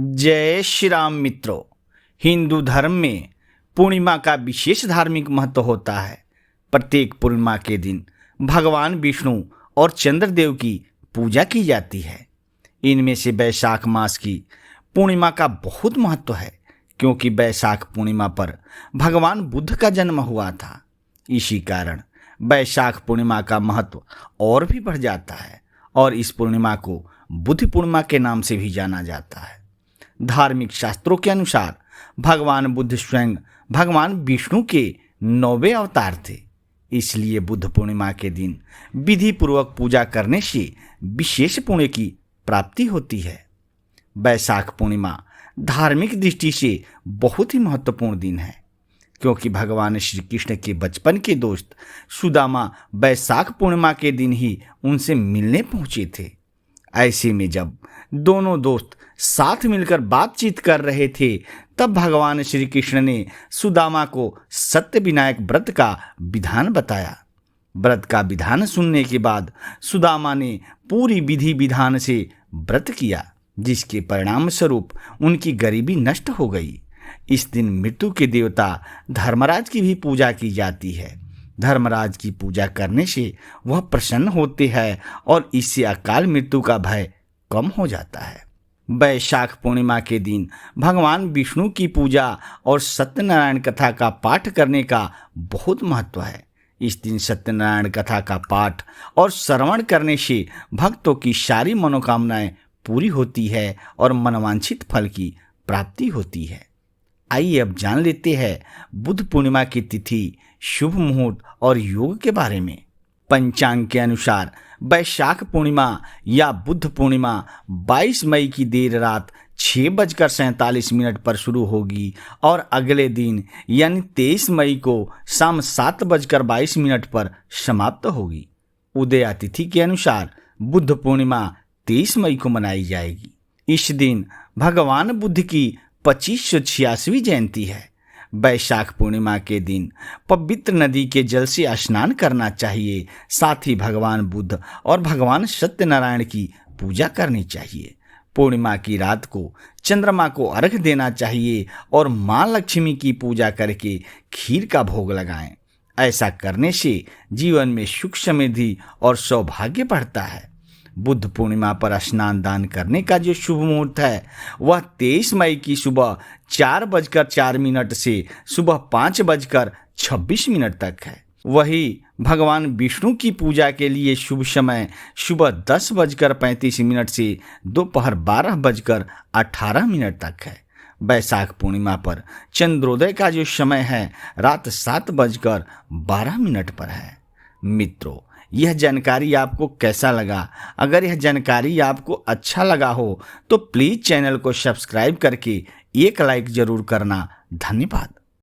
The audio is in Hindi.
जय श्री राम मित्रों। हिंदू धर्म में पूर्णिमा का विशेष धार्मिक महत्व होता है। प्रत्येक पूर्णिमा के दिन भगवान विष्णु और चंद्रदेव की पूजा की जाती है। इनमें से वैशाख मास की पूर्णिमा का बहुत महत्व है, क्योंकि वैशाख पूर्णिमा पर भगवान बुद्ध का जन्म हुआ था। इसी कारण वैशाख पूर्णिमा का महत्व और भी बढ़ जाता है और इस पूर्णिमा को बुद्ध पूर्णिमा के नाम से भी जाना जाता है। धार्मिक शास्त्रों के अनुसार भगवान बुद्ध स्वयं भगवान विष्णु के 9वें अवतार थे। इसलिए बुद्ध पूर्णिमा के दिन विधि पूर्वक पूजा करने से विशेष पुण्य की प्राप्ति होती है। वैशाख पूर्णिमा धार्मिक दृष्टि से बहुत ही महत्वपूर्ण दिन है, क्योंकि भगवान श्री कृष्ण के बचपन के दोस्त सुदामा वैशाख पूर्णिमा के दिन ही उनसे मिलने पहुंचे थे। ऐसे में जब दोनों दोस्त साथ मिलकर बातचीत कर रहे थे, तब भगवान श्री कृष्ण ने सुदामा को सत्य विनायक व्रत का विधान बताया। व्रत का विधान सुनने के बाद सुदामा ने पूरी विधि विधान से व्रत किया, जिसके परिणाम स्वरूप उनकी गरीबी नष्ट हो गई। इस दिन मृत्यु के देवता धर्मराज की भी पूजा की जाती है। धर्मराज की पूजा करने से वह प्रसन्न होते हैं और इससे अकाल मृत्यु का भय कम हो जाता है। वैशाख पूर्णिमा के दिन भगवान विष्णु की पूजा और सत्यनारायण कथा का पाठ करने का बहुत महत्व है। इस दिन सत्यनारायण कथा का पाठ और श्रवण करने से भक्तों की सारी मनोकामनाएं पूरी होती है और मनवांछित फल की प्राप्ति होती है। आइए अब जान लेते हैं बुद्ध पूर्णिमा की तिथि, शुभ मुहूर्त और योग के बारे में। पंचांग के अनुसार वैशाख पूर्णिमा या बुद्ध पूर्णिमा 22 मई की देर रात 6:47 पर शुरू होगी और अगले दिन यानी 23 मई को शाम 7:22 पर समाप्त होगी। उदया तिथि के अनुसार बुद्ध पूर्णिमा 23 मई को मनाई जाएगी। इस दिन भगवान बुद्ध की 2586वीं जयंती है। वैशाख पूर्णिमा के दिन पवित्र नदी के जल से स्नान करना चाहिए। साथ ही भगवान बुद्ध और भगवान सत्यनारायण की पूजा करनी चाहिए। पूर्णिमा की रात को चंद्रमा को अर्घ्य देना चाहिए और माँ लक्ष्मी की पूजा करके खीर का भोग लगाएं। ऐसा करने से जीवन में सुख समृद्धि और सौभाग्य बढ़ता है। बुद्ध पूर्णिमा पर स्नान दान करने का जो शुभ मुहूर्त है वह 23 मई की सुबह 4:04 से सुबह 5:26 तक है। वही भगवान विष्णु की पूजा के लिए शुभ समय सुबह 10:35 से दोपहर 12:18 तक है। वैशाख पूर्णिमा पर चंद्रोदय का जो समय है रात 7:12 पर है। मित्रों, यह जानकारी आपको कैसा लगा? अगर यह जानकारी आपको अच्छा लगा हो तो प्लीज़ चैनल को सब्सक्राइब करके एक लाइक ज़रूर करना। धन्यवाद।